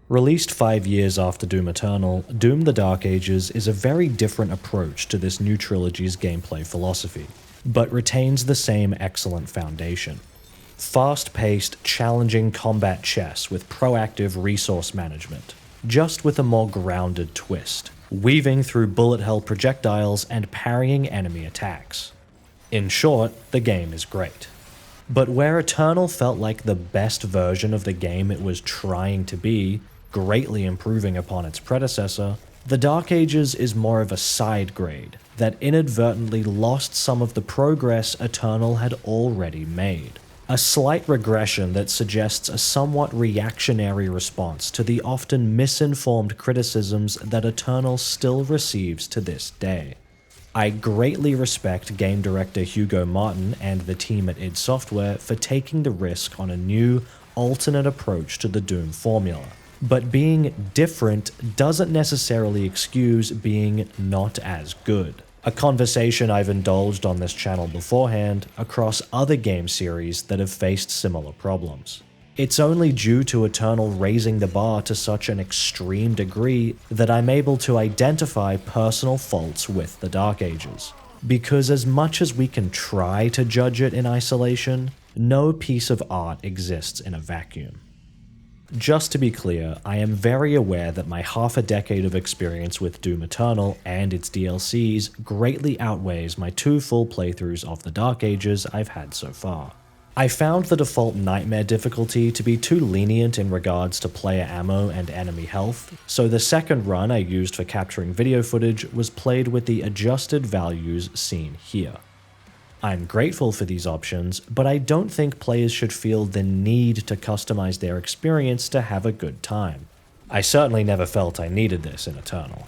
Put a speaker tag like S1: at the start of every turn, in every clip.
S1: Released 5 years after Doom Eternal, Doom the Dark Ages is a very different approach to this new trilogy's gameplay philosophy, but retains the same excellent foundation. Fast-paced, challenging combat chess with proactive resource management, just with a more grounded twist, weaving through bullet-hell projectiles and parrying enemy attacks. In short, the game is great. But where Eternal felt like the best version of the game it was trying to be, greatly improving upon its predecessor, The Dark Ages is more of a side grade that inadvertently lost some of the progress Eternal had already made. A slight regression that suggests a somewhat reactionary response to the often misinformed criticisms that Eternal still receives to this day. I greatly respect game director Hugo Martin and the team at id Software for taking the risk on a new, alternate approach to the Doom formula. But being different doesn't necessarily excuse being not as good. A conversation I've indulged on this channel beforehand across other game series that have faced similar problems. It's only due to Eternal raising the bar to such an extreme degree that I'm able to identify personal faults with the Dark Ages. Because as much as we can try to judge it in isolation, no piece of art exists in a vacuum. Just to be clear, I am very aware that my half a decade of experience with Doom Eternal and its DLCs greatly outweighs my 2 full playthroughs of the Dark Ages I've had so far. I found the default Nightmare difficulty to be too lenient in regards to player ammo and enemy health, so the second run I used for capturing video footage was played with the adjusted values seen here. I'm grateful for these options, but I don't think players should feel the need to customize their experience to have a good time. I certainly never felt I needed this in Eternal.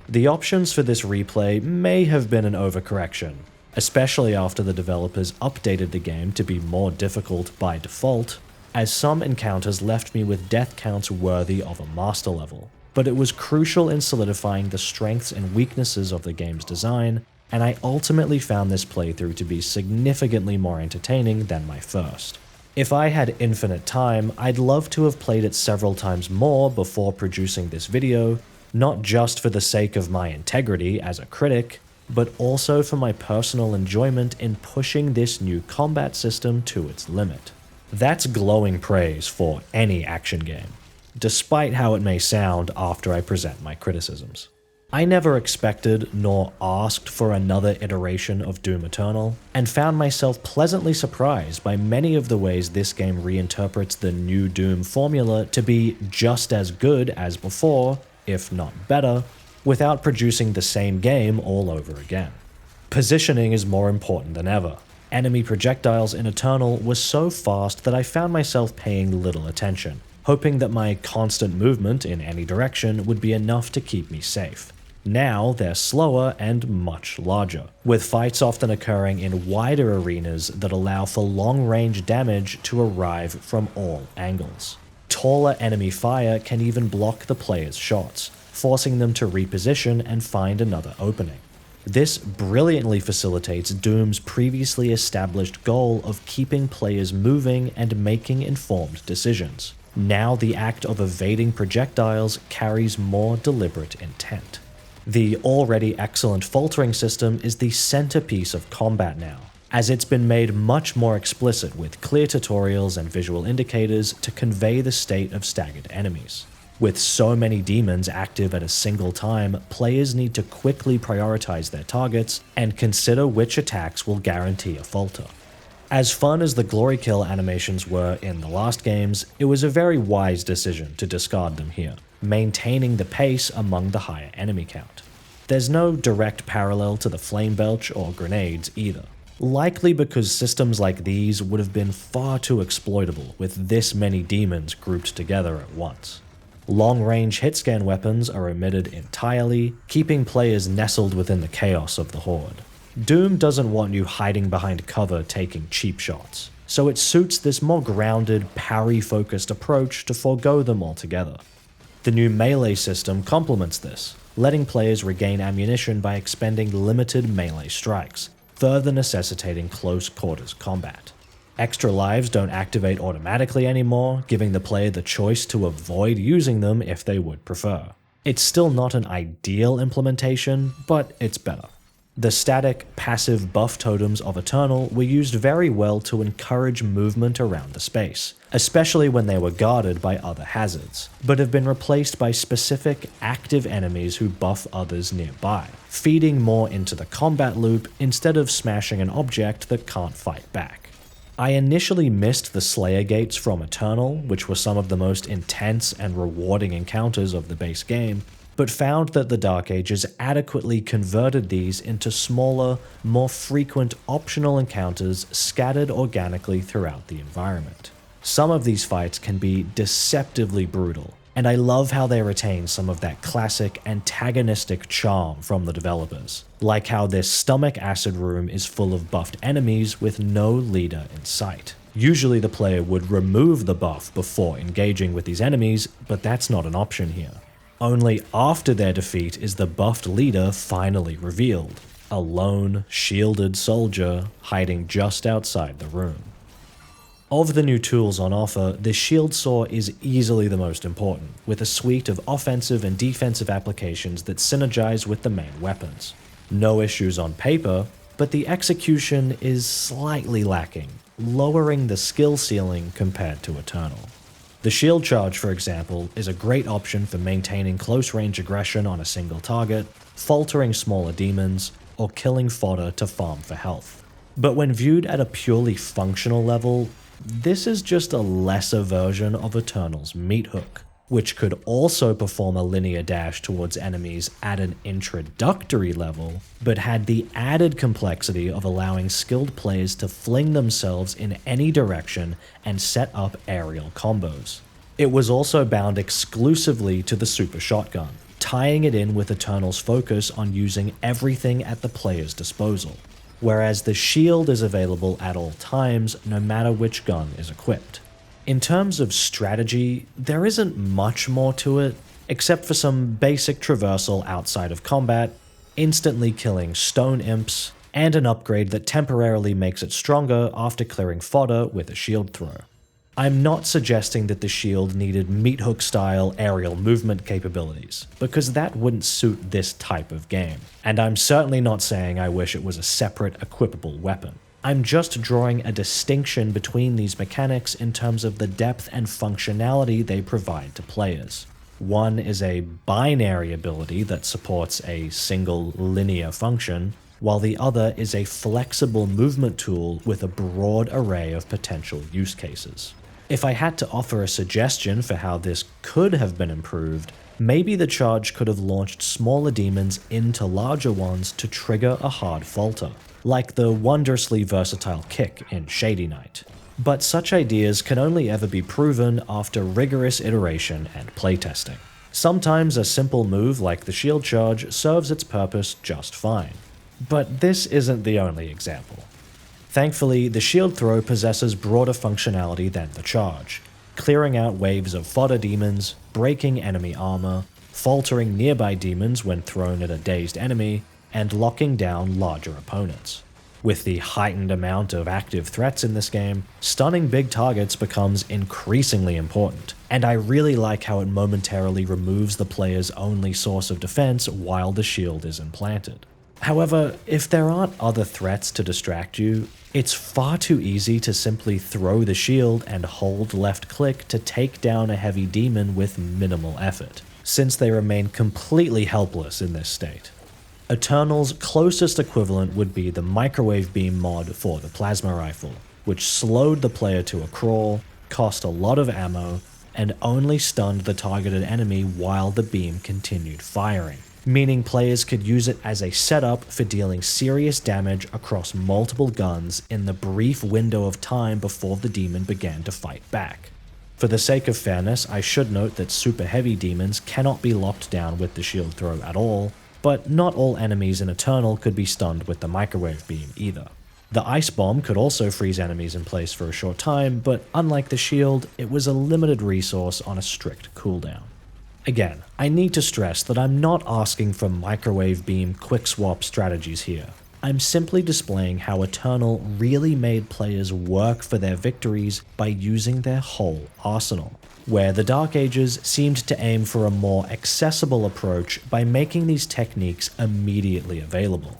S1: The options for this replay may have been an overcorrection, especially after the developers updated the game to be more difficult by default, as some encounters left me with death counts worthy of a master level. But it was crucial in solidifying the strengths and weaknesses of the game's design, and I ultimately found this playthrough to be significantly more entertaining than my first. If I had infinite time, I'd love to have played it several times more before producing this video, not just for the sake of my integrity as a critic, but also for my personal enjoyment in pushing this new combat system to its limit. That's glowing praise for any action game, despite how it may sound after I present my criticisms. I never expected nor asked for another iteration of Doom Eternal, and found myself pleasantly surprised by many of the ways this game reinterprets the new Doom formula to be just as good as before, if not better, without producing the same game all over again. Positioning is more important than ever. Enemy projectiles in Eternal were so fast that I found myself paying little attention, hoping that my constant movement in any direction would be enough to keep me safe. Now they're slower and much larger, with fights often occurring in wider arenas that allow for long-range damage to arrive from all angles. Taller enemy fire can even block the player's shots, forcing them to reposition and find another opening. This brilliantly facilitates Doom's previously established goal of keeping players moving and making informed decisions. Now the act of evading projectiles carries more deliberate intent. The already excellent faltering system is the centerpiece of combat now, as it's been made much more explicit with clear tutorials and visual indicators to convey the state of staggered enemies. With so many demons active at a single time, players need to quickly prioritize their targets and consider which attacks will guarantee a falter. As fun as the glory kill animations were in the last games, it was a very wise decision to discard them here, maintaining the pace among the higher enemy count. There's no direct parallel to the flame belch or grenades either, likely because systems like these would have been far too exploitable with this many demons grouped together at once. Long-range hit-scan weapons are omitted entirely, keeping players nestled within the chaos of the Horde. Doom doesn't want you hiding behind cover taking cheap shots, so it suits this more grounded, parry-focused approach to forego them altogether. The new melee system complements this, letting players regain ammunition by expending limited melee strikes, further necessitating close quarters combat. Extra lives don't activate automatically anymore, giving the player the choice to avoid using them if they would prefer. It's still not an ideal implementation, but it's better. The static, passive buff totems of Eternal were used very well to encourage movement around the space, especially when they were guarded by other hazards, but have been replaced by specific, active enemies who buff others nearby, feeding more into the combat loop instead of smashing an object that can't fight back. I initially missed the Slayer Gates from Eternal, which were some of the most intense and rewarding encounters of the base game, but found that the Dark Ages adequately converted these into smaller, more frequent optional encounters scattered organically throughout the environment. Some of these fights can be deceptively brutal, and I love how they retain some of that classic antagonistic charm from the developers, like how this stomach acid room is full of buffed enemies with no leader in sight. Usually the player would remove the buff before engaging with these enemies, but that's not an option here. Only after their defeat is the buffed leader finally revealed, a lone, shielded soldier hiding just outside the room. Of the new tools on offer, the Shield Saw is easily the most important, with a suite of offensive and defensive applications that synergize with the main weapons. No issues on paper, but the execution is slightly lacking, lowering the skill ceiling compared to Eternal. The shield charge, for example, is a great option for maintaining close-range aggression on a single target, faltering smaller demons, or killing fodder to farm for health. But when viewed at a purely functional level, this is just a lesser version of Eternal's meat hook, which could also perform a linear dash towards enemies at an introductory level, but had the added complexity of allowing skilled players to fling themselves in any direction and set up aerial combos. It was also bound exclusively to the super shotgun, tying it in with Eternal's focus on using everything at the player's disposal, whereas the shield is available at all times no matter which gun is equipped. In terms of strategy, there isn't much more to it, except for some basic traversal outside of combat, instantly killing stone imps, and an upgrade that temporarily makes it stronger after clearing fodder with a shield throw. I'm not suggesting that the shield needed meat hook style aerial movement capabilities, because that wouldn't suit this type of game, and I'm certainly not saying I wish it was a separate equipable weapon. I'm just drawing a distinction between these mechanics in terms of the depth and functionality they provide to players. One is a binary ability that supports a single linear function, while the other is a flexible movement tool with a broad array of potential use cases. If I had to offer a suggestion for how this could have been improved, maybe the charge could have launched smaller demons into larger ones to trigger a hard falter, like the wondrously versatile kick in Shady Knight. But such ideas can only ever be proven after rigorous iteration and playtesting. Sometimes a simple move like the shield charge serves its purpose just fine. But this isn't the only example. Thankfully, the shield throw possesses broader functionality than the charge, clearing out waves of fodder demons, breaking enemy armor, faltering nearby demons when thrown at a dazed enemy, and locking down larger opponents. With the heightened amount of active threats in this game, stunning big targets becomes increasingly important, and I really like how it momentarily removes the player's only source of defense while the shield is implanted. However, if there aren't other threats to distract you, it's far too easy to simply throw the shield and hold left click to take down a heavy demon with minimal effort, since they remain completely helpless in this state. Eternal's closest equivalent would be the microwave beam mod for the plasma rifle, which slowed the player to a crawl, cost a lot of ammo, and only stunned the targeted enemy while the beam continued firing, meaning players could use it as a setup for dealing serious damage across multiple guns in the brief window of time before the demon began to fight back. For the sake of fairness, I should note that super heavy demons cannot be locked down with the shield throw at all, but not all enemies in Eternal could be stunned with the microwave beam either. The ice bomb could also freeze enemies in place for a short time, but unlike the shield, it was a limited resource on a strict cooldown. Again, I need to stress that I'm not asking for microwave beam quick swap strategies here. I'm simply displaying how Eternal really made players work for their victories by using their whole arsenal, where the Dark Ages seemed to aim for a more accessible approach by making these techniques immediately available.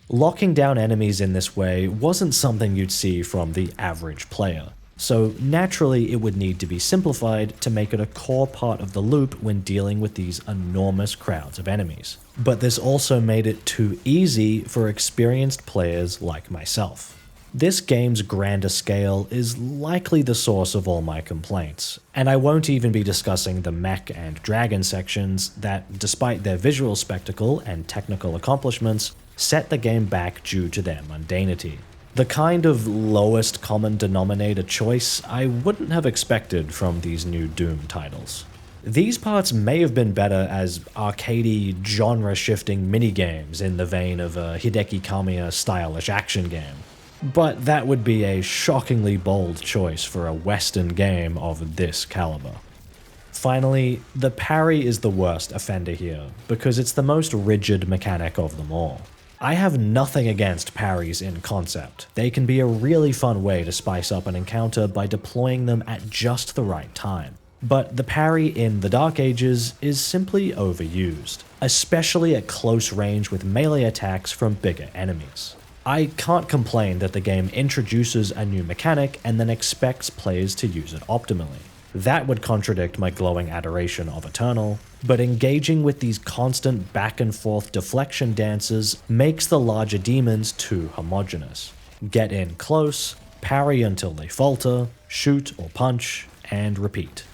S1: Locking down enemies in this way wasn't something you'd see from the average player, so naturally it would need to be simplified to make it a core part of the loop when dealing with these enormous crowds of enemies. But this also made it too easy for experienced players like myself. This game's grander scale is likely the source of all my complaints, and I won't even be discussing the mech and dragon sections that, despite their visual spectacle and technical accomplishments, set the game back due to their mundanity. The kind of lowest common denominator choice I wouldn't have expected from these new Doom titles. These parts may have been better as arcadey, genre-shifting minigames in the vein of a Hideki Kamiya stylish action game, but that would be a shockingly bold choice for a Western game of this caliber. Finally, the parry is the worst offender here, because it's the most rigid mechanic of them all. I have nothing against parries in concept. They can be a really fun way to spice up an encounter by deploying them at just the right time. But the parry in the Dark Ages is simply overused, especially at close range with melee attacks from bigger enemies. I can't complain that the game introduces a new mechanic and then expects players to use it optimally. That would contradict my glowing adoration of Eternal, but engaging with these constant back and forth deflection dances makes the larger demons too homogeneous. Get in close, parry until they falter, shoot or punch, and repeat.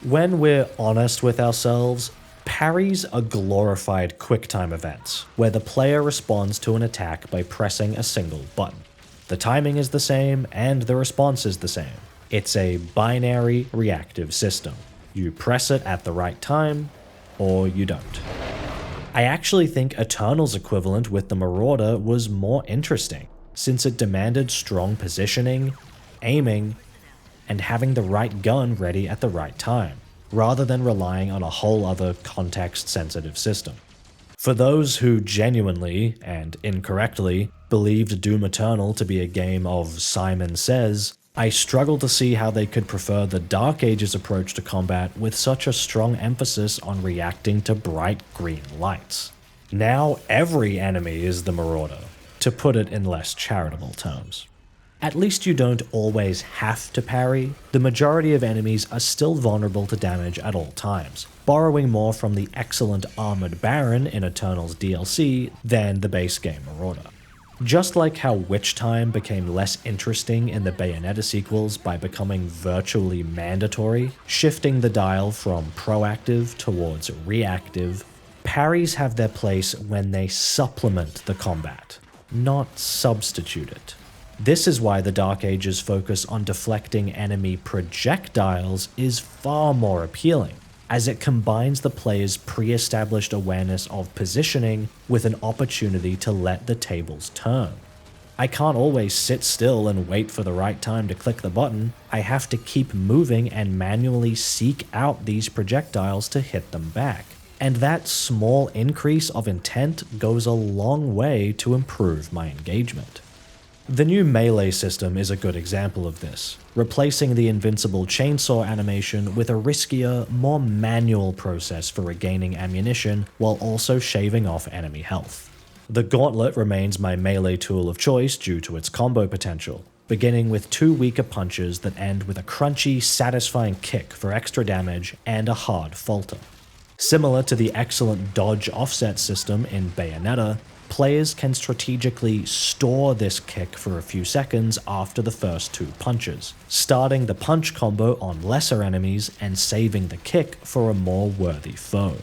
S1: When we're honest with ourselves, parries are glorified QuickTime events, where the player responds to an attack by pressing a single button. The timing is the same, and the response is the same. It's a binary reactive system. You press it at the right time, or you don't. I actually think Eternal's equivalent with the Marauder was more interesting, since it demanded strong positioning, aiming, and having the right gun ready at the right time, rather than relying on a whole other context-sensitive system. For those who genuinely, and incorrectly, believed Doom Eternal to be a game of Simon Says, I struggle to see how they could prefer the Dark Ages approach to combat with such a strong emphasis on reacting to bright green lights. Now every enemy is the Marauder, to put it in less charitable terms. At least you don't always have to parry. The majority of enemies are still vulnerable to damage at all times, borrowing more from the excellent Armored Baron in Eternal's DLC than the base game Marauder. Just like how Witch Time became less interesting in the Bayonetta sequels by becoming virtually mandatory, shifting the dial from proactive towards reactive, parries have their place when they supplement the combat, not substitute it. This is why the Dark Ages' focus on deflecting enemy projectiles is far more appealing, as it combines the player's pre-established awareness of positioning with an opportunity to let the tables turn. I can't always sit still and wait for the right time to click the button. I have to keep moving and manually seek out these projectiles to hit them back. And that small increase of intent goes a long way to improve my engagement. The new melee system is a good example of this, replacing the invincible chainsaw animation with a riskier, more manual process for regaining ammunition while also shaving off enemy health. The gauntlet remains my melee tool of choice due to its combo potential, beginning with 2 weaker punches that end with a crunchy, satisfying kick for extra damage and a hard falter. Similar to the excellent dodge offset system in Bayonetta, players can strategically store this kick for a few seconds after the first 2 punches, starting the punch combo on lesser enemies and saving the kick for a more worthy foe.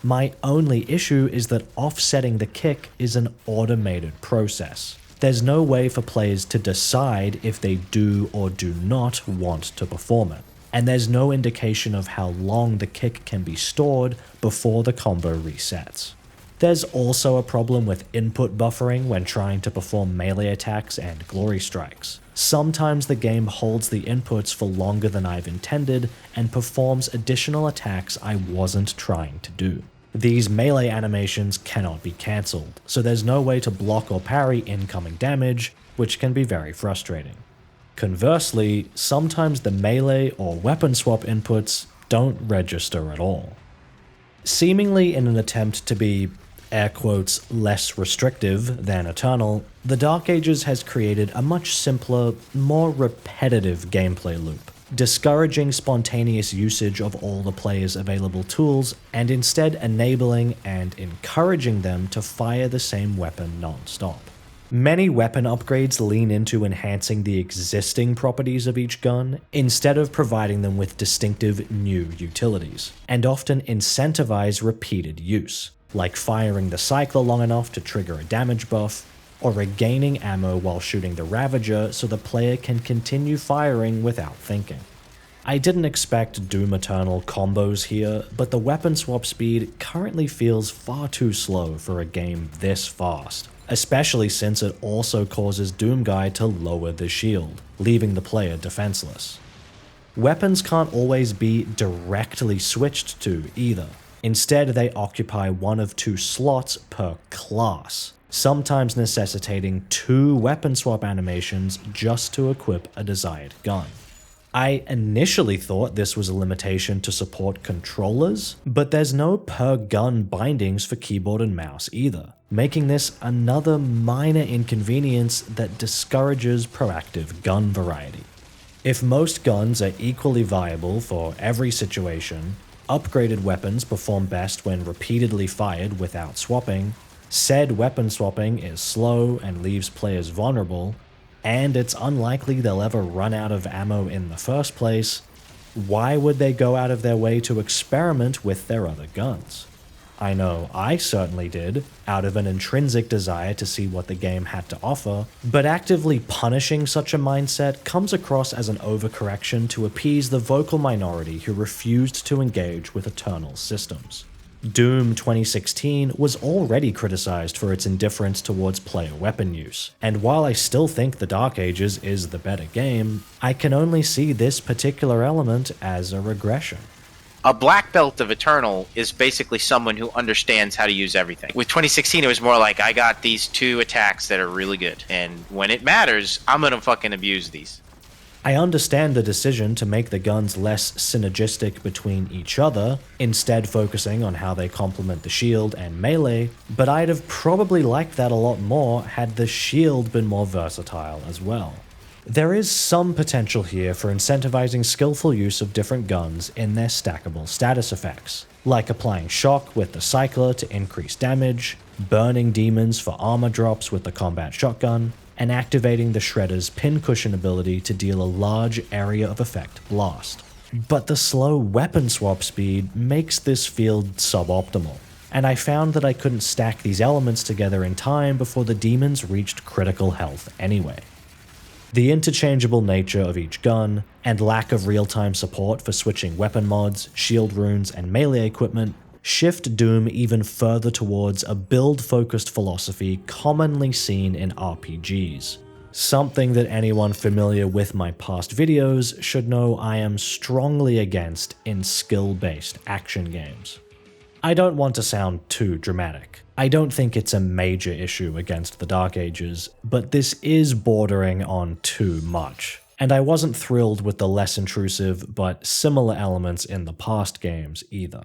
S1: My only issue is that offsetting the kick is an automated process. There's no way for players to decide if they do or do not want to perform it, and there's no indication of how long the kick can be stored before the combo resets. There's also a problem with input buffering when trying to perform melee attacks and glory strikes. Sometimes the game holds the inputs for longer than I've intended and performs additional attacks I wasn't trying to do. These melee animations cannot be cancelled, so there's no way to block or parry incoming damage, which can be very frustrating. Conversely, sometimes the melee or weapon swap inputs don't register at all. Seemingly in an attempt to be, air quotes, less restrictive than Eternal, the Dark Ages has created a much simpler, more repetitive gameplay loop, discouraging spontaneous usage of all the player's available tools and instead enabling and encouraging them to fire the same weapon non-stop. Many weapon upgrades lean into enhancing the existing properties of each gun instead of providing them with distinctive new utilities, and often incentivize repeated use, like firing the cycler long enough to trigger a damage buff, or regaining ammo while shooting the Ravager so the player can continue firing without thinking. I didn't expect Doom Eternal combos here, but the weapon swap speed currently feels far too slow for a game this fast, especially since it also causes Doomguy to lower the shield, leaving the player defenseless. Weapons can't always be directly switched to either. Instead, they occupy one of two slots per class, sometimes necessitating 2 weapon swap animations just to equip a desired gun. I initially thought this was a limitation to support controllers, but there's no per gun bindings for keyboard and mouse either, making this another minor inconvenience that discourages proactive gun variety. If most guns are equally viable for every situation, upgraded weapons perform best when repeatedly fired without swapping, said weapon swapping is slow and leaves players vulnerable, and it's unlikely they'll ever run out of ammo in the first place, why would they go out of their way to experiment with their other guns? I know I certainly did, out of an intrinsic desire to see what the game had to offer, but actively punishing such a mindset comes across as an overcorrection to appease the vocal minority who refused to engage with Eternal systems. Doom 2016 was already criticized for its indifference towards player weapon use, and while I still think the Dark Ages is the better game, I can only see this particular element as a regression.
S2: A black belt of Eternal is basically someone who understands how to use everything. With 2016, it was more like, I got these 2 attacks that are really good, and when it matters, I'm gonna fucking abuse these.
S1: I understand the decision to make the guns less synergistic between each other, instead focusing on how they complement the shield and melee, but I'd have probably liked that a lot more had the shield been more versatile as well. There is some potential here for incentivizing skillful use of different guns in their stackable status effects, like applying shock with the cycler to increase damage, burning demons for armor drops with the combat shotgun, and activating the Shredder's pincushion ability to deal a large area of effect blast. But the slow weapon swap speed makes this feel suboptimal, and I found that I couldn't stack these elements together in time before the demons reached critical health anyway. The interchangeable nature of each gun, and lack of real-time support for switching weapon mods, shield runes, and melee equipment shift Doom even further towards a build-focused philosophy commonly seen in RPGs. Something that anyone familiar with my past videos should know I am strongly against in skill-based action games. I don't want to sound too dramatic. I don't think it's a major issue against the Dark Ages, but this is bordering on too much. And I wasn't thrilled with the less intrusive but similar elements in the past games either.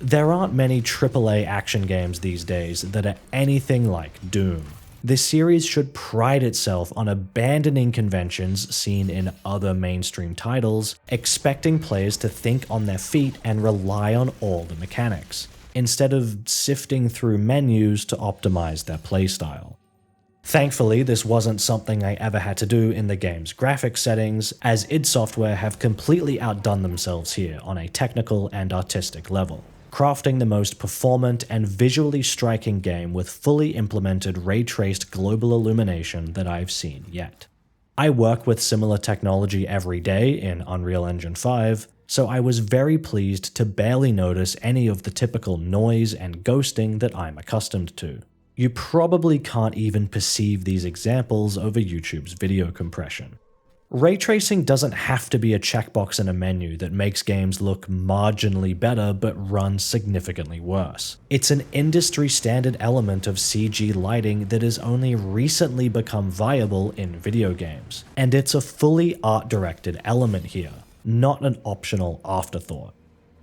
S1: There aren't many AAA action games these days that are anything like Doom. This series should pride itself on abandoning conventions seen in other mainstream titles, expecting players to think on their feet and rely on all the mechanics, instead of sifting through menus to optimize their playstyle. Thankfully, this wasn't something I ever had to do in the game's graphics settings, as id Software have completely outdone themselves here on a technical and artistic level, crafting the most performant and visually striking game with fully implemented ray-traced global illumination that I've seen yet. I work with similar technology every day in Unreal Engine 5, so I was very pleased to barely notice any of the typical noise and ghosting that I'm accustomed to. You probably can't even perceive these examples over YouTube's video compression. Ray tracing doesn't have to be a checkbox in a menu that makes games look marginally better but run significantly worse. It's an industry standard element of CG lighting that has only recently become viable in video games, and it's a fully art-directed element here, not an optional afterthought.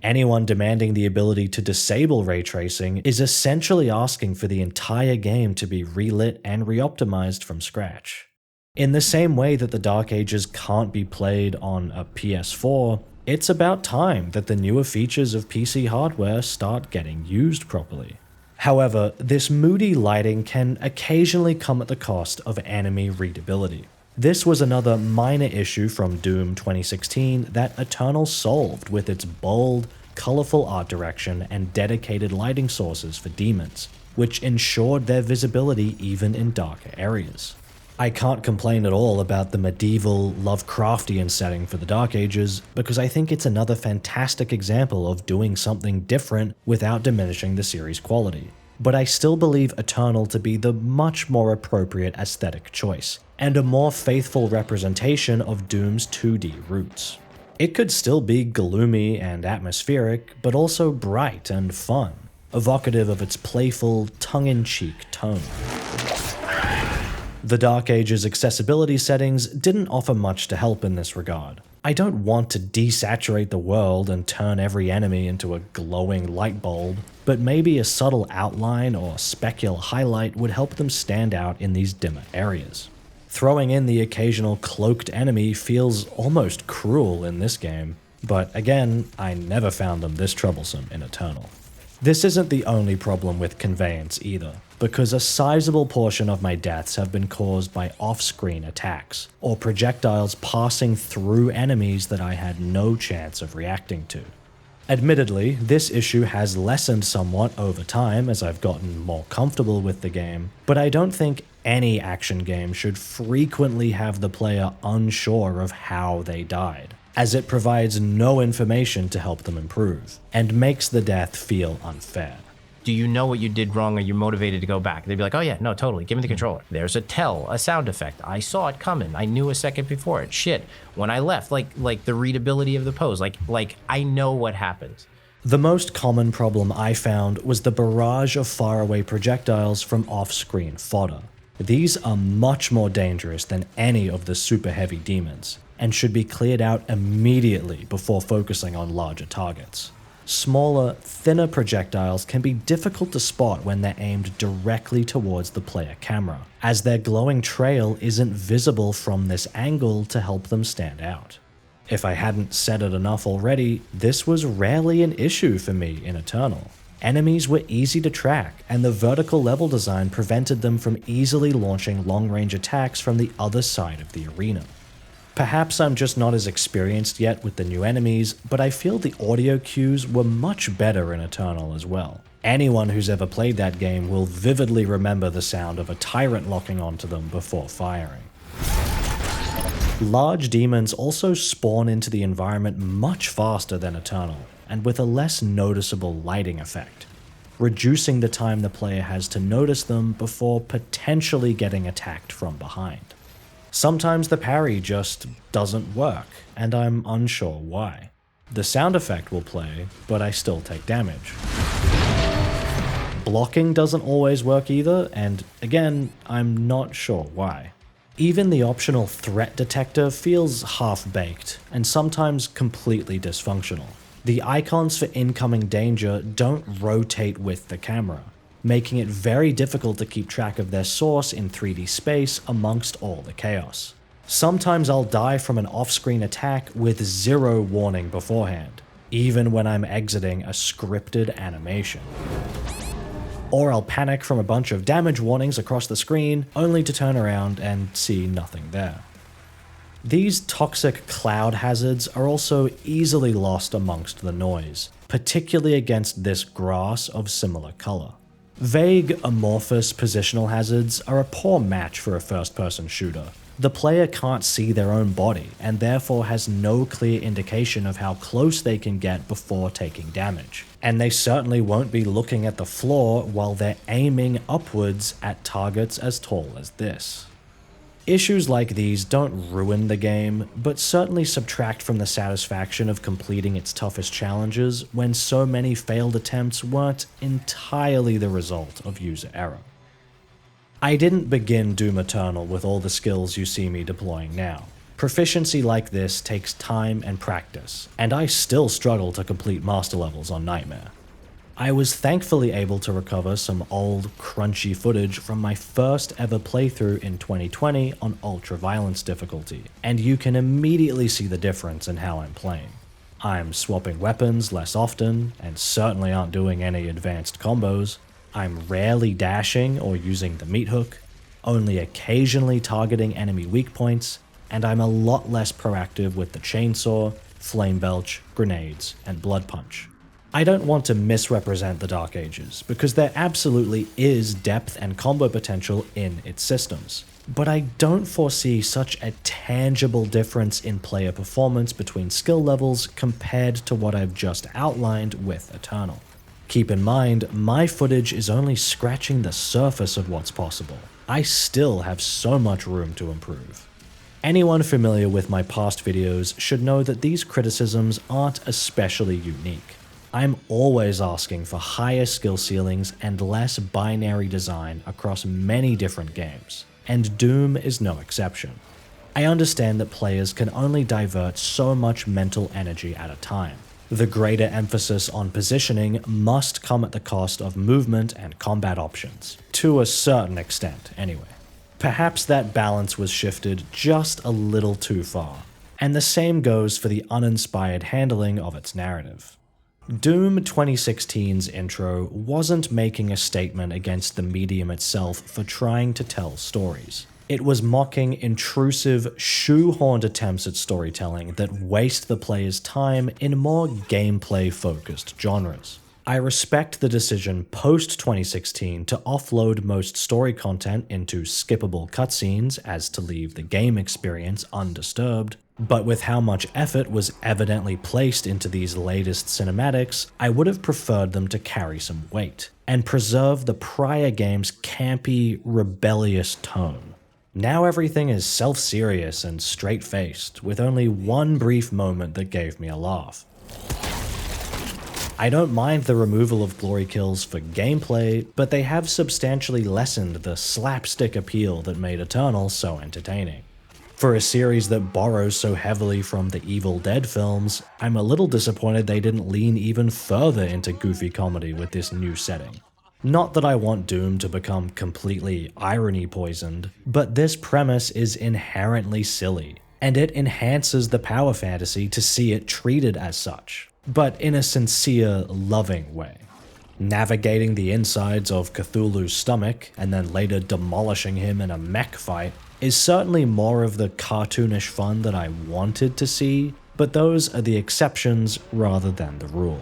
S1: Anyone demanding the ability to disable ray tracing is essentially asking for the entire game to be relit and reoptimized from scratch. In the same way that the Dark Ages can't be played on a PS4, it's about time that the newer features of PC hardware start getting used properly. However, this moody lighting can occasionally come at the cost of enemy readability. This was another minor issue from Doom 2016 that Eternal solved with its bold, colorful art direction and dedicated lighting sources for demons, which ensured their visibility even in darker areas. I can't complain at all about the medieval, Lovecraftian setting for the Dark Ages, because I think it's another fantastic example of doing something different without diminishing the series' quality. But I still believe Eternal to be the much more appropriate aesthetic choice, and a more faithful representation of Doom's 2D roots. It could still be gloomy and atmospheric, but also bright and fun, evocative of its playful, tongue-in-cheek tone. The Dark Ages accessibility settings didn't offer much to help in this regard. I don't want to desaturate the world and turn every enemy into a glowing light bulb, but maybe a subtle outline or specular highlight would help them stand out in these dimmer areas. Throwing in the occasional cloaked enemy feels almost cruel in this game, but again, I never found them this troublesome in Eternal. This isn't the only problem with conveyance either, because a sizable portion of my deaths have been caused by off-screen attacks, or projectiles passing through enemies that I had no chance of reacting to. Admittedly, this issue has lessened somewhat over time as I've gotten more comfortable with the game, but I don't think any action game should frequently have the player unsure of how they died, as it provides no information to help them improve, and makes the death feel unfair.
S3: Do you know what you did wrong? Are you motivated to go back? They'd be like, oh yeah, no, totally. Give me the controller. There's a tell, a sound effect. I saw it coming. I knew a second before it. Shit. When I left, like the readability of the pose, like I know what happened.
S1: The most common problem I found was the barrage of faraway projectiles from off-screen fodder. These are much more dangerous than any of the super heavy demons, and should be cleared out immediately before focusing on larger targets. Smaller, thinner projectiles can be difficult to spot when they're aimed directly towards the player camera, as their glowing trail isn't visible from this angle to help them stand out. If I hadn't said it enough already, this was rarely an issue for me in Eternal. Enemies were easy to track, and the vertical level design prevented them from easily launching long-range attacks from the other side of the arena. Perhaps I'm just not as experienced yet with the new enemies, but I feel the audio cues were much better in Eternal as well. Anyone who's ever played that game will vividly remember the sound of a tyrant locking onto them before firing. Large demons also spawn into the environment much faster than Eternal, and with a less noticeable lighting effect, reducing the time the player has to notice them before potentially getting attacked from behind. Sometimes the parry just doesn't work, and I'm unsure why. The sound effect will play, but I still take damage. Blocking doesn't always work either, and again, I'm not sure why. Even the optional threat detector feels half-baked, and sometimes completely dysfunctional. The icons for incoming danger don't rotate with the camera, making it very difficult to keep track of their source in 3D space amongst all the chaos. Sometimes I'll die from an off-screen attack with zero warning beforehand, even when I'm exiting a scripted animation. Or I'll panic from a bunch of damage warnings across the screen, only to turn around and see nothing there. These toxic cloud hazards are also easily lost amongst the noise, particularly against this grass of similar color. Vague, amorphous positional hazards are a poor match for a first-person shooter. The player can't see their own body, and therefore has no clear indication of how close they can get before taking damage. And they certainly won't be looking at the floor while they're aiming upwards at targets as tall as this. Issues like these don't ruin the game, but certainly subtract from the satisfaction of completing its toughest challenges when so many failed attempts weren't entirely the result of user error. I didn't begin Doom Eternal with all the skills you see me deploying now. Proficiency like this takes time and practice, and I still struggle to complete master levels on Nightmare. I was thankfully able to recover some old, crunchy footage from my first ever playthrough in 2020 on Ultra Violence difficulty, and you can immediately see the difference in how I'm playing. I'm swapping weapons less often, and certainly aren't doing any advanced combos. I'm rarely dashing or using the meat hook, only occasionally targeting enemy weak points, and I'm a lot less proactive with the chainsaw, flame belch, grenades, and blood punch. I don't want to misrepresent the Dark Ages, because there absolutely is depth and combo potential in its systems, but I don't foresee such a tangible difference in player performance between skill levels compared to what I've just outlined with Eternal. Keep in mind, my footage is only scratching the surface of what's possible. I still have so much room to improve. Anyone familiar with my past videos should know that these criticisms aren't especially unique. I'm always asking for higher skill ceilings and less binary design across many different games, and Doom is no exception. I understand that players can only divert so much mental energy at a time. The greater emphasis on positioning must come at the cost of movement and combat options, to a certain extent anyway. Perhaps that balance was shifted just a little too far, and the same goes for the uninspired handling of its narrative. Doom 2016's intro wasn't making a statement against the medium itself for trying to tell stories. It was mocking intrusive, shoehorned attempts at storytelling that waste the player's time in more gameplay-focused genres. I respect the decision post-2016 to offload most story content into skippable cutscenes as to leave the game experience undisturbed, but with how much effort was evidently placed into these latest cinematics, I would have preferred them to carry some weight, and preserve the prior game's campy, rebellious tone. Now everything is self-serious and straight-faced, with only one brief moment that gave me a laugh. I don't mind the removal of glory kills for gameplay, but they have substantially lessened the slapstick appeal that made Eternal so entertaining. For a series that borrows so heavily from the Evil Dead films, I'm a little disappointed they didn't lean even further into goofy comedy with this new setting. Not that I want Doom to become completely irony poisoned, but this premise is inherently silly, and it enhances the power fantasy to see it treated as such, but in a sincere, loving way. Navigating the insides of Cthulhu's stomach and then later demolishing him in a mech fight is certainly more of the cartoonish fun that I wanted to see, but those are the exceptions rather than the rule.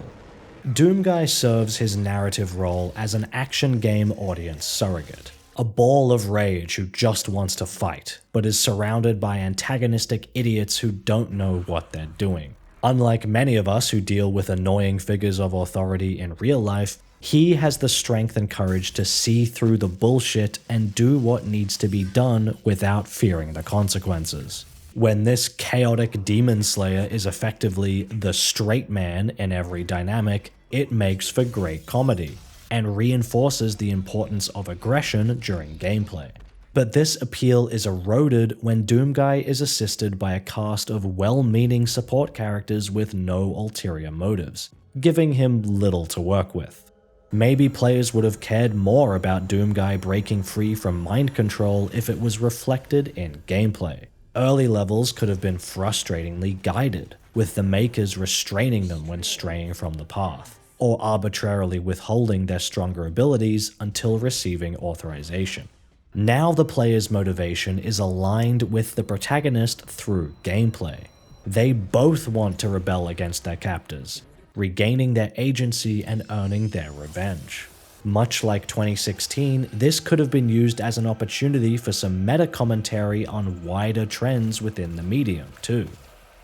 S1: Doomguy serves his narrative role as an action game audience surrogate, a ball of rage who just wants to fight, but is surrounded by antagonistic idiots who don't know what they're doing. Unlike many of us who deal with annoying figures of authority in real life, he has the strength and courage to see through the bullshit and do what needs to be done without fearing the consequences. When this chaotic demon slayer is effectively the straight man in every dynamic, it makes for great comedy, and reinforces the importance of aggression during gameplay. But this appeal is eroded when Doomguy is assisted by a cast of well-meaning support characters with no ulterior motives, giving him little to work with. Maybe players would have cared more about Doomguy breaking free from mind control if it was reflected in gameplay. Early levels could have been frustratingly guided, with the makers restraining them when straying from the path, or arbitrarily withholding their stronger abilities until receiving authorization. Now the player's motivation is aligned with the protagonist through gameplay. They both want to rebel against their captors, regaining their agency and earning their revenge. Much like 2016, this could have been used as an opportunity for some meta-commentary on wider trends within the medium, too.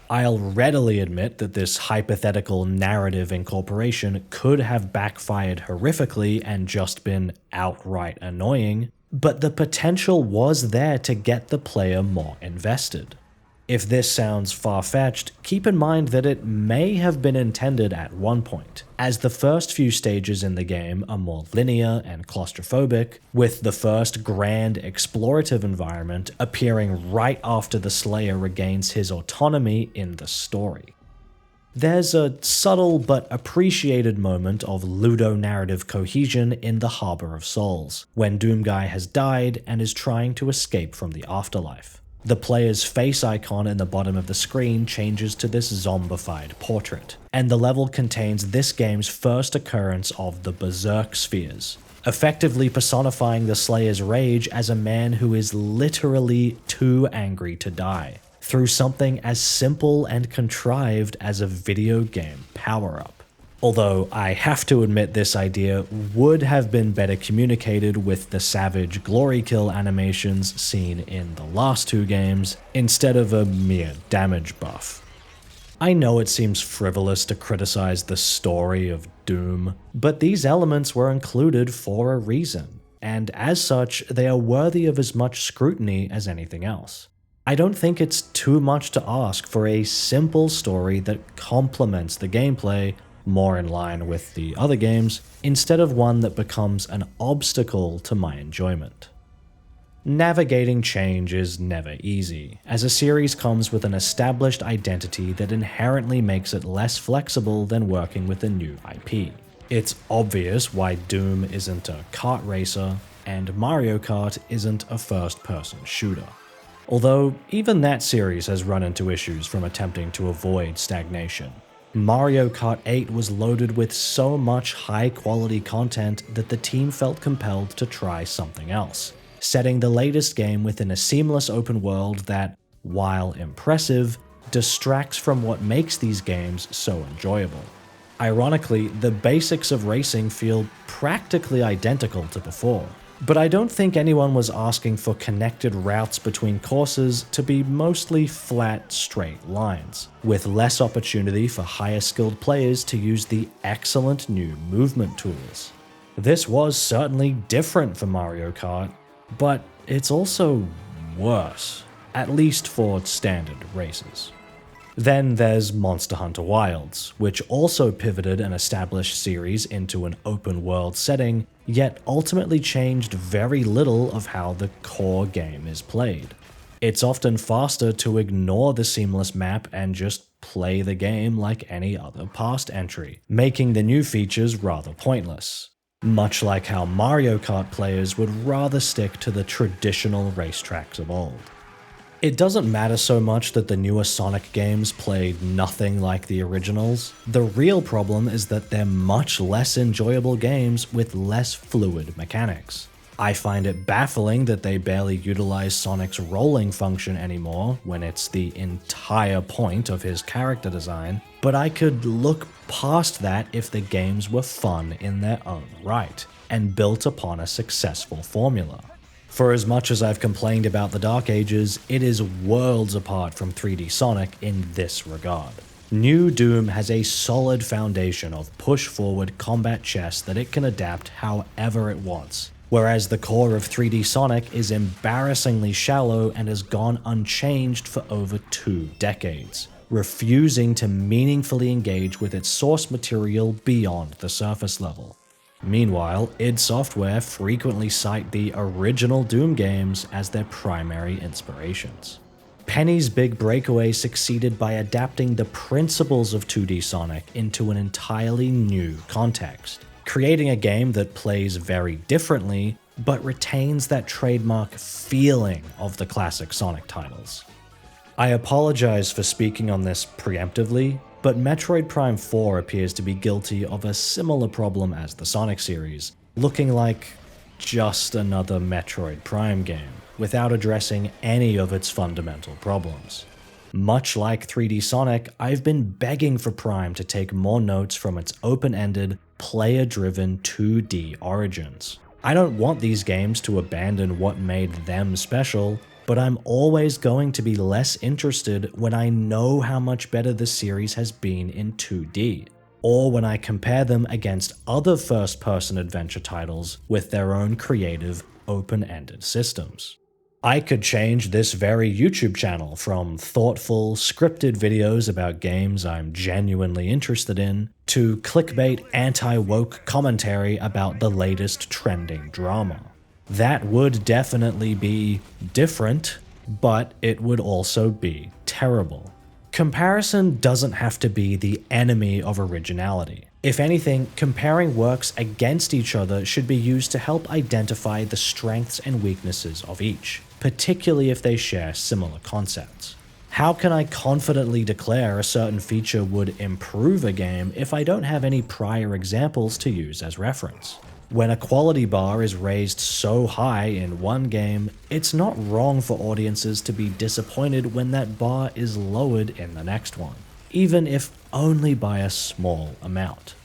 S1: I'll readily admit that this hypothetical narrative incorporation could have backfired horrifically and just been outright annoying, but the potential was there to get the player more invested. If this sounds far-fetched, keep in mind that it may have been intended at one point, as the first few stages in the game are more linear and claustrophobic, with the first grand explorative environment appearing right after the Slayer regains his autonomy in the story. There's a subtle but appreciated moment of ludo-narrative cohesion in the Harbor of Souls, when Doomguy has died and is trying to escape from the afterlife. The player's face icon in the bottom of the screen changes to this zombified portrait, and the level contains this game's first occurrence of the Berserk Spheres, effectively personifying the Slayer's rage as a man who is literally too angry to die, through something as simple and contrived as a video game power-up. Although I have to admit this idea would have been better communicated with the savage glory kill animations seen in the last two games, instead of a mere damage buff. I know it seems frivolous to criticize the story of Doom, but these elements were included for a reason, and as such, they are worthy of as much scrutiny as anything else. I don't think it's too much to ask for a simple story that complements the gameplay more in line with the other games, instead of one that becomes an obstacle to my enjoyment. Navigating change is never easy, as a series comes with an established identity that inherently makes it less flexible than working with a new IP. It's obvious why Doom isn't a kart racer, and Mario Kart isn't a first-person shooter. Although, even that series has run into issues from attempting to avoid stagnation. Mario Kart 8 was loaded with so much high-quality content that the team felt compelled to try something else, setting the latest game within a seamless open world that, while impressive, distracts from what makes these games so enjoyable. Ironically, the basics of racing feel practically identical to before, but I don't think anyone was asking for connected routes between courses to be mostly flat, straight lines, with less opportunity for higher skilled players to use the excellent new movement tools. This was certainly different for Mario Kart, but it's also worse, at least for standard races. Then there's Monster Hunter Wilds, which also pivoted an established series into an open world setting, yet ultimately changed very little of how the core game is played. It's often faster to ignore the seamless map and just play the game like any other past entry, making the new features rather pointless. Much like how Mario Kart players would rather stick to the traditional racetracks of old. It doesn't matter so much that the newer Sonic games played nothing like the originals. The real problem is that they're much less enjoyable games with less fluid mechanics. I find it baffling that they barely utilize Sonic's rolling function anymore when it's the entire point of his character design, but I could look past that if the games were fun in their own right, and built upon a successful formula. For as much as I've complained about the Dark Ages, it is worlds apart from 3D Sonic in this regard. New Doom has a solid foundation of push-forward combat chess that it can adapt however it wants, whereas the core of 3D Sonic is embarrassingly shallow and has gone unchanged for over 2 decades, refusing to meaningfully engage with its source material beyond the surface level. Meanwhile, id Software frequently cite the original Doom games as their primary inspirations. Penny's big breakaway succeeded by adapting the principles of 2D Sonic into an entirely new context, creating a game that plays very differently, but retains that trademark feeling of the classic Sonic titles. I apologize for speaking on this preemptively, but Metroid Prime 4 appears to be guilty of a similar problem as the Sonic series, looking like just another Metroid Prime game, without addressing any of its fundamental problems. Much like 3D Sonic, I've been begging for Prime to take more notes from its open-ended, player-driven 2D origins. I don't want these games to abandon what made them special, but I'm always going to be less interested when I know how much better the series has been in 2D, or when I compare them against other first-person adventure titles with their own creative, open-ended systems. I could change this very YouTube channel from thoughtful, scripted videos about games I'm genuinely interested in to clickbait, anti-woke commentary about the latest trending drama. That would definitely be different, but it would also be terrible. Comparison doesn't have to be the enemy of originality. If anything, comparing works against each other should be used to help identify the strengths and weaknesses of each, particularly if they share similar concepts. How can I confidently declare a certain feature would improve a game if I don't have any prior examples to use as reference? When a quality bar is raised so high in one game, it's not wrong for audiences to be disappointed when that bar is lowered in the next one, even if only by a small amount.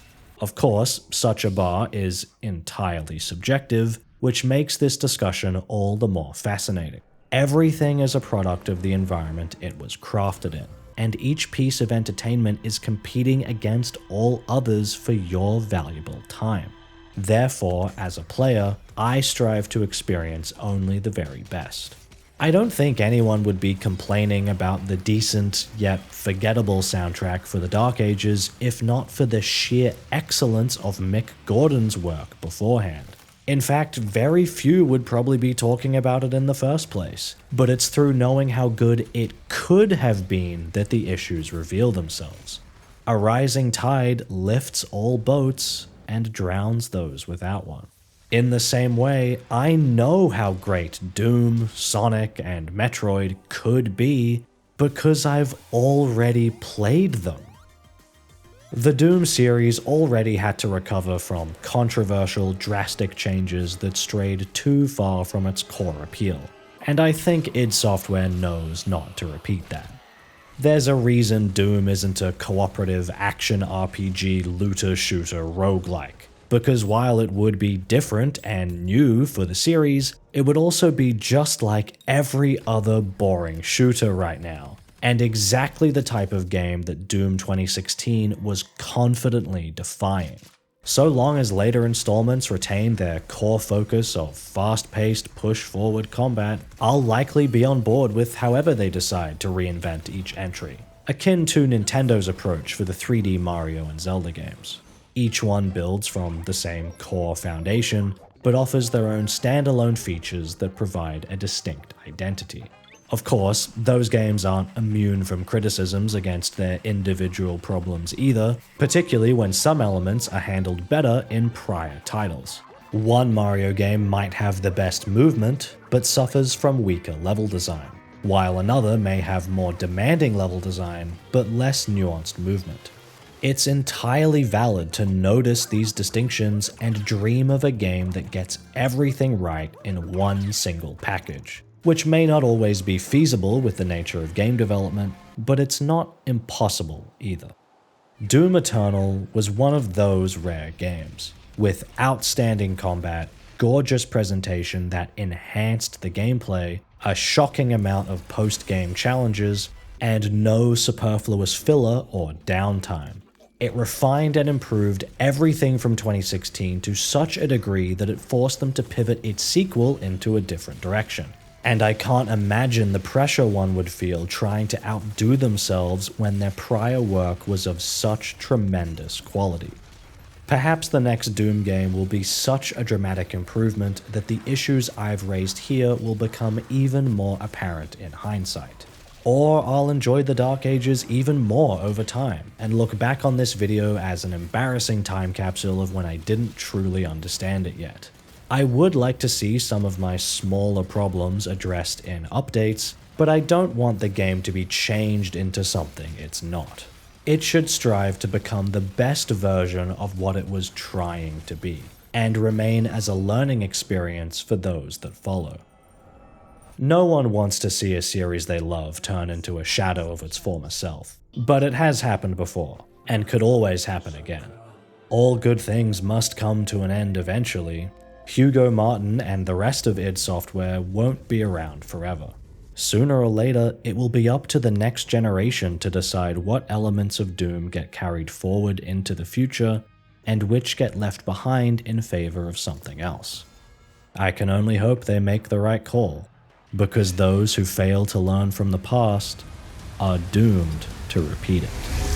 S1: Of course, such a bar is entirely subjective, which makes this discussion all the more fascinating. Everything is a product of the environment it was crafted in, and each piece of entertainment is competing against all others for your valuable time. Therefore, as a player, I strive to experience only the very best. I don't think anyone would be complaining about the decent yet forgettable soundtrack for the Dark Ages if not for the sheer excellence of Mick Gordon's work beforehand. In fact, very few would probably be talking about it in the first place, but it's through knowing how good it could have been that the issues reveal themselves. A rising tide lifts all boats and drowns those without one. In the same way, I know how great Doom, Sonic, and Metroid could be because I've already played them. The Doom series already had to recover from controversial, drastic changes that strayed too far from its core appeal, and I think id Software knows not to repeat that. There's a reason Doom isn't a cooperative action RPG looter-shooter roguelike, because while it would be different and new for the series, it would also be just like every other boring shooter right now, and exactly the type of game that Doom 2016 was confidently defying. So long as later installments retain their core focus of fast-paced, push-forward combat, I'll likely be on board with however they decide to reinvent each entry, akin to Nintendo's approach for the 3D Mario and Zelda games. Each one builds from the same core foundation, but offers their own standalone features that provide a distinct identity. Of course, those games aren't immune from criticisms against their individual problems either, particularly when some elements are handled better in prior titles. One Mario game might have the best movement, but suffers from weaker level design, while another may have more demanding level design, but less nuanced movement. It's entirely valid to notice these distinctions and dream of a game that gets everything right in one single package, which may not always be feasible with the nature of game development, but it's not impossible either. Doom Eternal was one of those rare games, with outstanding combat, gorgeous presentation that enhanced the gameplay, a shocking amount of post-game challenges, and no superfluous filler or downtime. It refined and improved everything from 2016 to such a degree that it forced them to pivot its sequel into a different direction. And I can't imagine the pressure one would feel trying to outdo themselves when their prior work was of such tremendous quality. Perhaps the next Doom game will be such a dramatic improvement that the issues I've raised here will become even more apparent in hindsight. Or I'll enjoy the Dark Ages even more over time, and look back on this video as an embarrassing time capsule of when I didn't truly understand it yet. I would like to see some of my smaller problems addressed in updates, but I don't want the game to be changed into something it's not. It should strive to become the best version of what it was trying to be, and remain as a learning experience for those that follow. No one wants to see a series they love turn into a shadow of its former self, but it has happened before, and could always happen again. All good things must come to an end eventually. Hugo Martin and the rest of id Software won't be around forever. Sooner or later, it will be up to the next generation to decide what elements of Doom get carried forward into the future, and which get left behind in favor of something else. I can only hope they make the right call, because those who fail to learn from the past are doomed to repeat it.